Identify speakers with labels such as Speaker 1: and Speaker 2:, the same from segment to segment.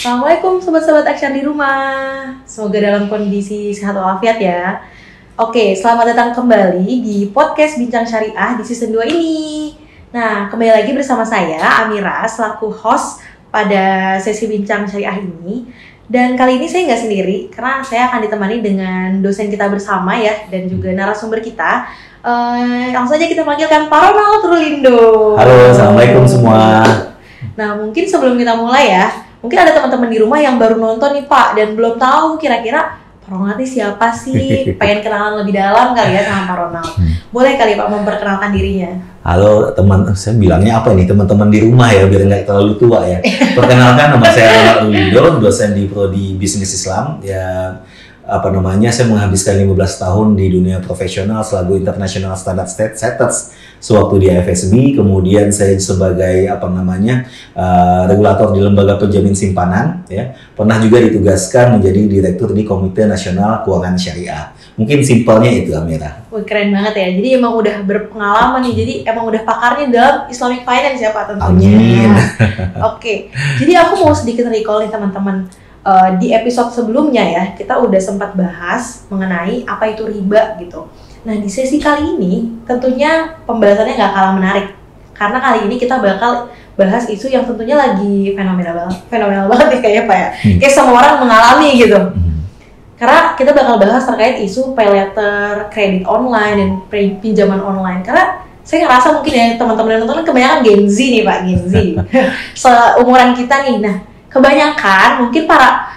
Speaker 1: Assalamualaikum sobat-sobat Action di rumah. Semoga dalam kondisi sehat walafiat ya. Oke, selamat datang kembali di podcast Bincang Syariah di season 2 ini. Nah, kembali lagi bersama saya Amira selaku host pada sesi Bincang Syariah ini. Dan kali ini saya nggak sendiri karena saya akan ditemani dengan dosen kita bersama ya, dan juga narasumber kita. Langsung saja kita panggilkan Pak Ronald Rulindo.
Speaker 2: Halo, assalamualaikum semua.
Speaker 1: Nah, mungkin sebelum kita mulai ya, mungkin ada teman-teman di rumah yang baru nonton nih Pak dan belum tahu kira-kira Pak Ronald ini siapa sih? Pengen kenalan lebih dalam kali ya sama Pak Ronald. Boleh kali Pak memperkenalkan dirinya?
Speaker 2: Halo teman, saya bilangnya apa ini, teman-teman di rumah ya, biar nggak terlalu tua ya. Perkenalkan, nama saya Ronald Rulindo, dosen di Prodi Bisnis Islam. Ya, saya menghabiskan 15 tahun di dunia profesional selaku International Standard Setters sewaktu di FSB. Kemudian saya sebagai regulator di lembaga penjamin simpanan ya. Pernah juga ditugaskan menjadi direktur di Komite Nasional Keuangan Syariah. Mungkin simpelnya itu, Amira.
Speaker 1: Wih, keren banget ya. Jadi emang udah berpengalaman nih. Jadi emang udah pakarnya dalam Islamic Finance ya Pak tentunya.
Speaker 2: Amin.
Speaker 1: Oke. Jadi aku mau sedikit recall nih teman-teman. Di episode sebelumnya ya, kita udah sempat bahas mengenai apa itu riba gitu. Nah, di sesi kali ini tentunya pembahasannya nggak kalah menarik. Karena kali ini kita bakal bahas isu yang tentunya lagi fenomenal banget nih kayaknya Pak ya. Kayak semua orang mengalami gitu. Karena kita bakal bahas terkait isu pay letter, kredit online, dan pinjaman online. Karena saya ngerasa mungkin ya teman-teman yang nonton kebanyakan Gen Z nih Pak, Gen Z. Seumuran kita nih. Nah, kebanyakan mungkin para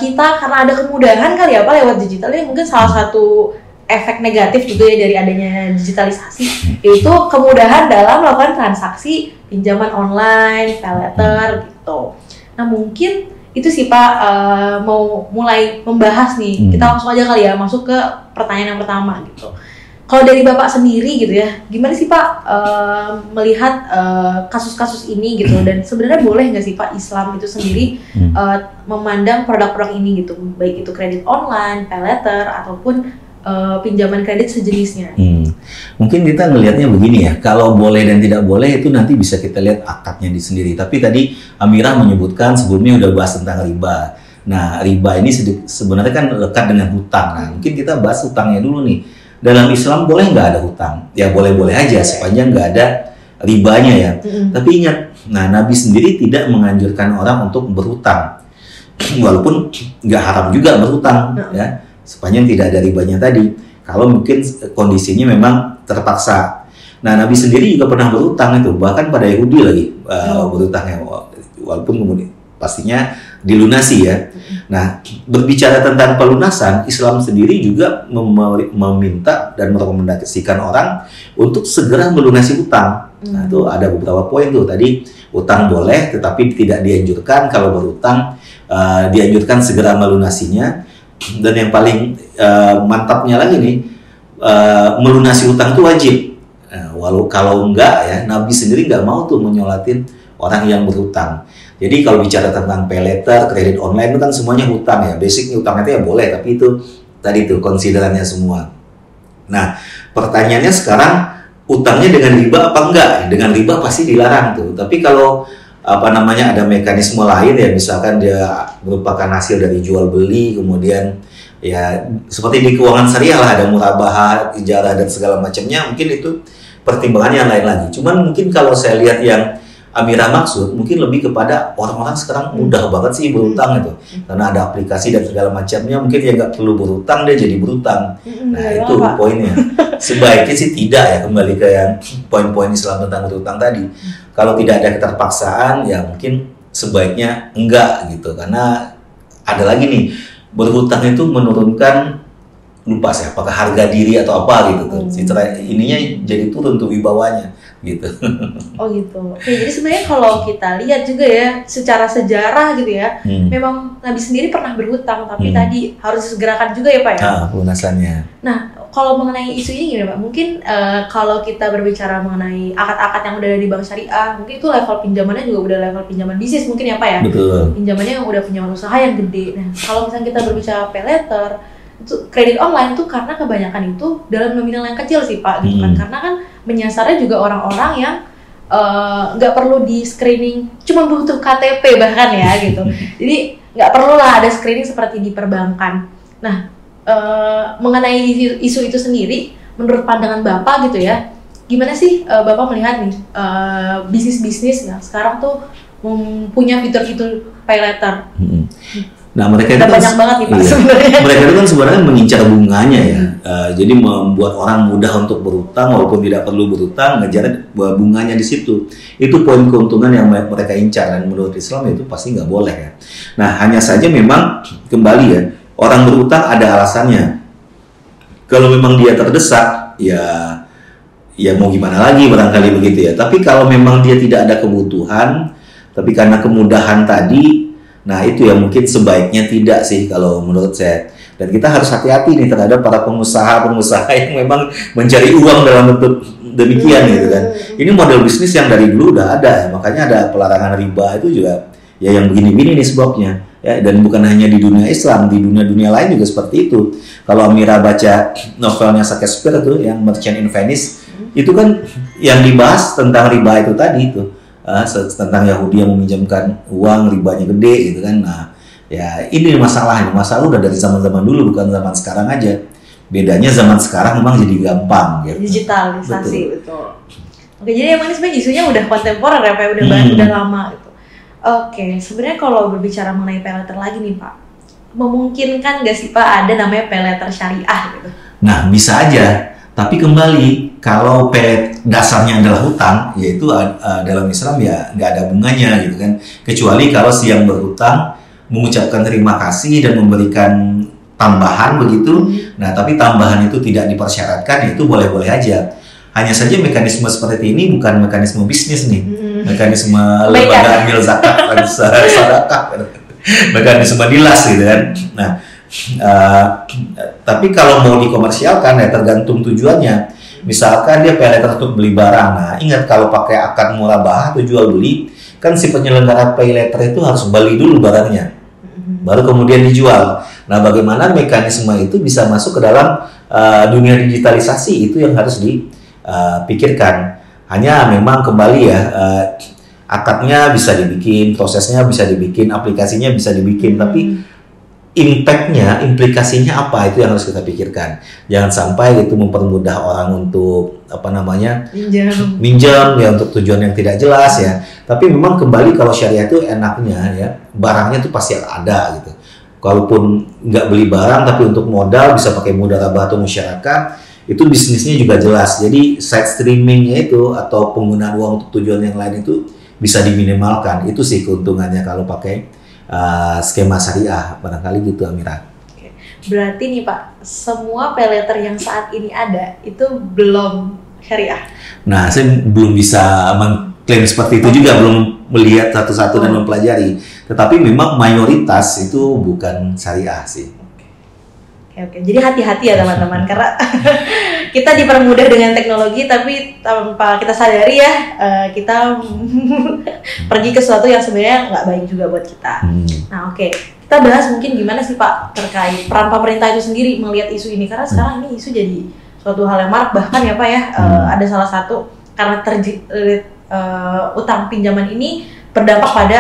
Speaker 1: kita karena ada kemudahan kali ya Pak lewat digital, ini mungkin salah satu efek negatif juga ya dari adanya digitalisasi, yaitu kemudahan dalam melakukan transaksi pinjaman online, pay letter gitu. Nah mungkin itu sih Pak, mau mulai membahas nih, kita langsung aja kali ya masuk ke pertanyaan yang pertama gitu. Kalau dari Bapak sendiri gitu ya, gimana sih Pak melihat kasus-kasus ini gitu, dan sebenarnya boleh nggak sih Pak Islam itu sendiri memandang produk-produk ini gitu, baik itu kredit online, pay letter, ataupun pinjaman kredit sejenisnya?
Speaker 2: Mungkin kita ngelihatnya begini ya, kalau boleh dan tidak boleh itu nanti bisa kita lihat akadnya di sendiri. Tapi tadi Amira menyebutkan sebelumnya udah bahas tentang riba. Nah, riba ini sebenarnya kan lekat dengan hutang. Nah, mungkin kita bahas hutangnya dulu nih. Dalam Islam boleh nggak ada hutang? Ya boleh-boleh aja sepanjang nggak ada ribanya ya. Tapi ingat, Nabi sendiri tidak menganjurkan orang untuk berhutang. Walaupun nggak haram juga berhutang ya, sepanjang tidak ada ribanya tadi. Kalau mungkin kondisinya memang terpaksa. Nah, Nabi sendiri juga pernah berhutang itu, bahkan pada Yahudi lagi berhutangnya, walaupun kemudian pastinya dilunasi ya. Nah, berbicara tentang pelunasan, Islam sendiri juga meminta dan merekomendasikan orang untuk segera melunasi hutang. Nah, itu ada beberapa poin tuh. Tadi utang boleh, tetapi tidak dianjurkan. Kalau berhutang, dianjurkan segera melunasinya. Dan yang paling mantapnya lagi nih, melunasi hutang itu wajib. Kalau enggak ya, Nabi sendiri nggak mau tuh menyolatin orang yang berhutang. Jadi kalau bicara tentang pay letter, kredit online itu kan semuanya hutang ya. Basicnya hutang itu ya boleh, tapi itu tadi tuh konsiderannya semua. Nah, pertanyaannya sekarang, utangnya dengan riba apa enggak? Dengan riba pasti dilarang tuh. Tapi kalau ada mekanisme lain ya, misalkan dia merupakan hasil dari jual beli, kemudian ya seperti di keuangan syariah lah, ada murabahah, ijarah dan segala macamnya, mungkin itu pertimbangannya lain lagi. Cuman mungkin kalau saya lihat yang Amira maksud, mungkin lebih kepada orang-orang sekarang mudah banget sih berhutang itu, karena ada aplikasi dan segala macamnya, mungkin dia nggak perlu berhutang, dia jadi berhutang. Nah itu poinnya. Sebaiknya sih tidak ya, kembali ke yang poin-poin Islam tentang berhutang tadi. Kalau tidak ada keterpaksaan, ya mungkin sebaiknya enggak gitu, karena ada lagi nih, berhutang itu menurunkan, lupa saya apakah harga diri atau apa gitu tuh. Ininya jadi turun tuh wibawanya gitu.
Speaker 1: Oh gitu. Oke, jadi sebenarnya kalau kita lihat juga ya secara sejarah gitu ya, memang Nabi sendiri pernah berhutang, tapi tadi harus disegerakan juga ya Pak ya.
Speaker 2: Pelunasannya.
Speaker 1: Nah, kalau mengenai isu ini gimana Pak? Mungkin kalau kita berbicara mengenai akad-akad yang udah ada di bank syariah, mungkin itu level pinjamannya juga udah level pinjaman bisnis mungkin ya Pak ya.
Speaker 2: Betul.
Speaker 1: Pinjamannya yang udah pinjaman usaha yang gede. Nah, kalau misalnya kita berbicara pay letter, itu kredit online tuh karena kebanyakan itu dalam nominal yang kecil sih Pak gitu kan, karena kan menyasarnya juga orang-orang yang nggak perlu di screening, cuma butuh KTP bahkan ya gitu. Jadi nggak perlu lah ada screening seperti di perbankan. Nah, mengenai isu itu sendiri, menurut pandangan Bapak gitu ya, gimana sih Bapak melihat nih bisnis-bisnis yang sekarang tuh punya fitur-fitur pay letter?
Speaker 2: Nah, mereka itu kan
Speaker 1: banyak banget nih Pak sebenarnya.
Speaker 2: Mereka itu kan sebenarnya mengincar bunganya ya. Jadi membuat orang mudah untuk berutang walaupun tidak perlu berutang, ngejar bunganya di situ. Itu poin keuntungan yang mereka incar, dan menurut Islam itu pasti nggak boleh ya. Nah, hanya saja memang kembali ya, orang berutang ada alasannya. Kalau memang dia terdesak, ya mau gimana lagi barangkali begitu ya. Tapi kalau memang dia tidak ada kebutuhan, tapi karena kemudahan tadi, nah itu yang mungkin sebaiknya tidak sih kalau menurut saya. Dan kita harus hati-hati nih terhadap para pengusaha-pengusaha yang memang mencari uang dalam bentuk demikian gitu kan. Ini model bisnis yang dari dulu udah ada ya. Makanya ada pelarangan riba itu juga ya yang begini-begini nih sebabnya. Ya, dan bukan hanya di dunia Islam, di dunia-dunia lain juga seperti itu. Kalau Amira baca novelnya Shakespeare tuh yang Merchant in Venice, itu kan yang dibahas tentang riba itu tadi itu. Tentang Yahudi yang meminjamkan uang, ribanya gede gitu kan. Nah, ya ini masalahnya. Masalah udah dari zaman-zaman dulu, bukan zaman sekarang aja. Bedanya zaman sekarang memang jadi gampang gitu.
Speaker 1: Digitalisasi, betul. Oke, jadi emang ini sebenarnya isunya udah kontemporer ya, Pak, udah lama gitu. Oke, sebenarnya kalau berbicara mengenai pay letter lagi nih Pak, memungkinkan nggak sih Pak ada namanya pay letter syariah gitu?
Speaker 2: Nah, bisa aja. Tapi kembali, kalau pay dasarnya adalah hutang, yaitu dalam Islam ya nggak ada bunganya gitu kan. Kecuali kalau si yang berhutang mengucapkan terima kasih dan memberikan tambahan begitu. Nah, tapi tambahan itu tidak dipersyaratkan, itu boleh-boleh aja. Hanya saja mekanisme seperti ini bukan mekanisme bisnis nih. Mekanisme lembaga ambil zakat dan sedekah. Mekanisme dilas gitu kan. Nah, tapi kalau mau dikomersialkan ya tergantung tujuannya. Misalkan dia pay letter untuk beli barang. Nah, ingat kalau pakai akad murabahah atau jual beli, kan si penyelenggara pay letter itu harus beli dulu barangnya, baru kemudian dijual. Nah, bagaimana mekanisme itu bisa masuk ke dalam dunia digitalisasi, itu yang harus dipikirkan. Hanya memang kembali ya, akadnya bisa dibikin, prosesnya bisa dibikin, aplikasinya bisa dibikin, tapi implikasinya apa, itu yang harus kita pikirkan. Jangan sampai itu mempermudah orang untuk minjam ya untuk tujuan yang tidak jelas ya. Tapi memang kembali kalau syariah itu enaknya ya, barangnya itu pasti ada gitu. Kalaupun nggak beli barang tapi untuk modal bisa pakai mudharabah atau musyarakah, itu bisnisnya juga jelas. Jadi side streamingnya itu atau penggunaan uang untuk tujuan yang lain itu bisa diminimalkan. Itu sih keuntungannya kalau pakai skema syariah, barangkali gitu Amira.
Speaker 1: Oke. Berarti nih Pak, semua pay letter yang saat ini ada itu belum syariah?
Speaker 2: Nah, saya belum bisa mengklaim seperti itu juga, belum melihat satu-satu dan mempelajari. Tetapi memang mayoritas itu bukan syariah sih.
Speaker 1: Oke. Jadi hati-hati ya teman-teman, karena kita dipermudah dengan teknologi, tapi tanpa kita sadari ya, kita pergi ke sesuatu yang sebenarnya nggak baik juga buat kita. Nah, oke. Kita bahas mungkin gimana sih Pak terkait peran pemerintah itu sendiri melihat isu ini, karena sekarang ini isu jadi suatu hal yang marak, bahkan ya Pak ya, ada salah satu karena utang pinjaman ini berdampak pada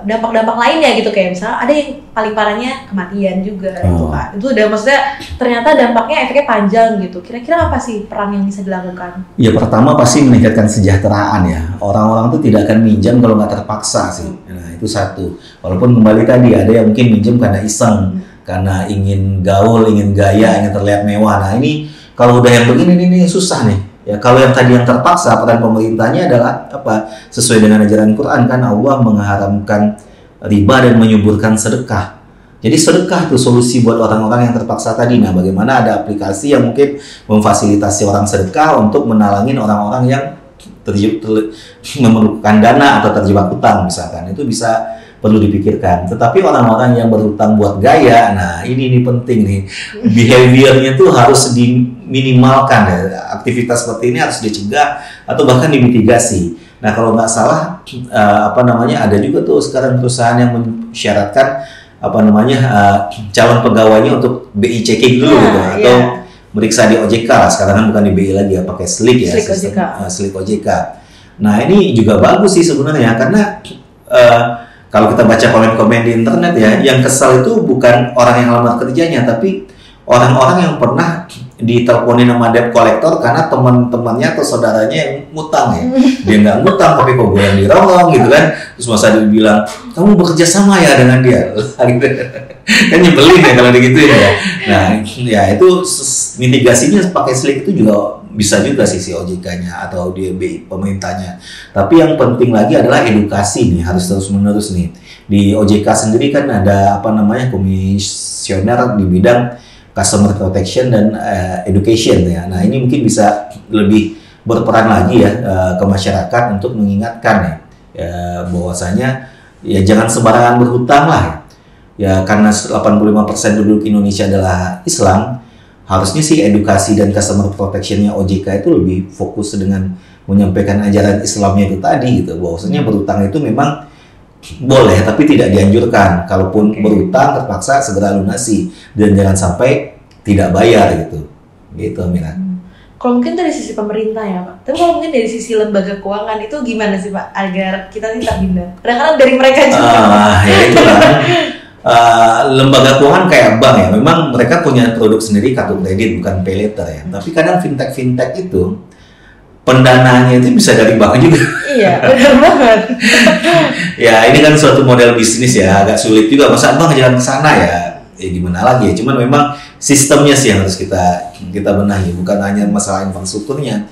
Speaker 1: dampak-dampak lainnya gitu, kayak misalnya ada yang paling parahnya kematian juga gitu kan. Itu udah maksudnya ternyata dampaknya efeknya panjang gitu. Kira-kira apa sih peran yang bisa dilakukan?
Speaker 2: Ya pertama pasti meningkatkan kesejahteraan ya. Orang-orang tuh tidak akan minjam kalau nggak terpaksa sih. Nah itu satu. Walaupun kembali tadi ada yang mungkin minjam karena iseng, karena ingin gaul, ingin gaya, ingin terlihat mewah. Nah ini kalau udah yang begini ini susah nih. Ya, kalau yang tadi yang terpaksa, peran pemerintahnya adalah apa? Sesuai dengan ajaran Quran kan Allah mengharamkan riba dan menyuburkan sedekah. Jadi sedekah itu solusi buat orang-orang yang terpaksa tadi. Nah, bagaimana ada aplikasi yang mungkin memfasilitasi orang sedekah untuk menalangin orang-orang yang memerlukan dana atau terjebak hutang misalkan. Itu bisa perlu dipikirkan. Tetapi orang-orang yang berhutang buat gaya, nah ini penting nih. Behaviornya tuh harus diminimalkan ya. Aktivitas seperti ini harus dicegah atau bahkan dimitigasi. Nah kalau nggak salah, ada juga tuh sekarang perusahaan yang mensyaratkan calon pegawainya untuk BI checking dulu gitu, atau meriksa di OJK lah. Sekarang kan bukan di BI lagi ya, pakai Slick ya,
Speaker 1: Slick OJK.
Speaker 2: Slick OJK. Nah ini juga bagus sih sebenarnya karena kalau kita baca komen-komen di internet ya, yang kesal itu bukan orang yang lamar kerjanya, tapi orang-orang yang pernah diteleponin sama debt collector karena teman-temannya atau saudaranya yang ngutang ya. Dia nggak ngutang tapi kok gue yang dirongrong gitu kan. Terus masa dia bilang, kamu bekerja sama ya dengan dia. Kan nyebelin ya kalau digituin ya. Nah ya itu mitigasinya pakai Slick itu juga bisa juga sih si OJK-nya atau dia BI pemerintahnya. Tapi yang penting lagi adalah edukasi nih, harus terus-menerus nih. Di OJK sendiri kan ada komisioner di bidang customer protection dan education ya. Nah ini mungkin bisa lebih berperan lagi ya ke masyarakat untuk mengingatkan ya bahwasanya ya jangan sembarangan berhutang lah ya. Ya karena 85% penduduk Indonesia adalah Islam, harusnya sih edukasi dan customer protectionnya OJK itu lebih fokus dengan menyampaikan ajaran Islamnya itu tadi gitu. Bahwasanya berhutang itu memang boleh tapi tidak dianjurkan. Kalaupun berhutang terpaksa segera lunasi dan jangan sampai tidak bayar gitu. Gitu Mira.
Speaker 1: Kalau mungkin dari sisi pemerintah ya Pak. Tapi kalau mungkin dari sisi lembaga keuangan itu gimana sih Pak agar kita tidak hindar? Kadang-kadang dari mereka juga.
Speaker 2: Ya itu lah. Lembaga keuangan kayak bank ya, memang mereka punya produk sendiri kartu kredit bukan pay later ya. Tapi kadang fintech itu pendanaannya itu bisa dari bank juga.
Speaker 1: Iya, benar banget.
Speaker 2: Ya ini kan suatu model bisnis ya, agak sulit juga. Masa bank jalan ke sana ya? Ya gimana lagi ya? Cuman memang sistemnya sih yang harus kita benahi, bukan hanya masalah infrastrukturnya,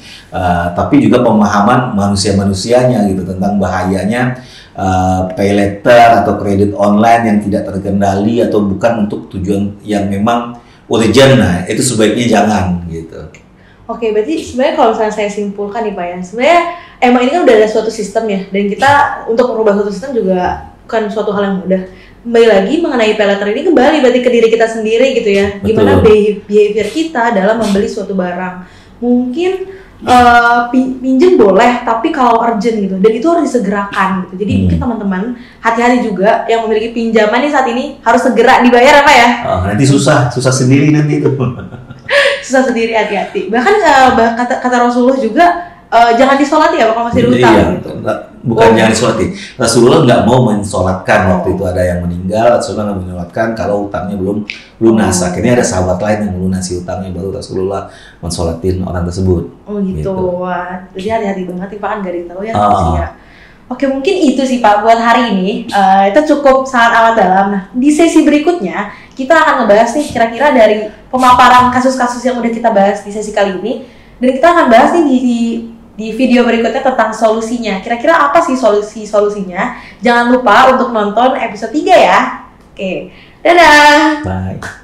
Speaker 2: tapi juga pemahaman manusianya gitu tentang bahayanya pay later atau kredit online yang tidak terkendali atau bukan untuk tujuan yang memang urgent. Nah itu sebaiknya jangan gitu.
Speaker 1: Oke, berarti sebenarnya kalau misalnya saya simpulkan nih Pak ya, sebenarnya emang ini kan udah ada suatu sistem ya, dan kita untuk merubah suatu sistem juga bukan suatu hal yang mudah. Kembali lagi mengenai pay later ini kembali berarti ke diri kita sendiri gitu ya.
Speaker 2: Betul.
Speaker 1: Gimana behavior kita dalam membeli suatu barang. Mungkin pinjem boleh, tapi kalau urgent gitu, dan itu harus disegerakan gitu. Jadi mungkin teman-teman hati-hati juga yang memiliki pinjaman nih saat ini harus segera dibayar apa ya?
Speaker 2: Nanti susah sendiri nanti itu.
Speaker 1: Susah sendiri, hati-hati. Bahkan kata Rasulullah juga jangan disolati ya kalau masih berhutang.
Speaker 2: Iya, gitu. Bukan jangan disolati. Rasulullah nggak mau mensolatkan waktu itu ada yang meninggal. Rasulullah nggak mensolatkan kalau hutangnya belum lunas. Akhirnya ada sahabat lain yang melunasi hutangnya, baru Rasulullah mensolatin orang tersebut.
Speaker 1: Oh gitu. Wah, jadi hati-hati banget nih Pak, kan gak tahu ya manusia. Oke, mungkin itu sih Pak buat hari ini. Itu cukup sangat amat dalam. Nah, di sesi berikutnya kita akan ngebahas nih kira-kira dari pemaparan kasus-kasus yang udah kita bahas di sesi kali ini, dan kita akan bahas nih di video berikutnya tentang solusinya. Kira-kira apa sih solusinya? Jangan lupa untuk nonton episode 3 ya. Oke, dadah.
Speaker 2: Bye.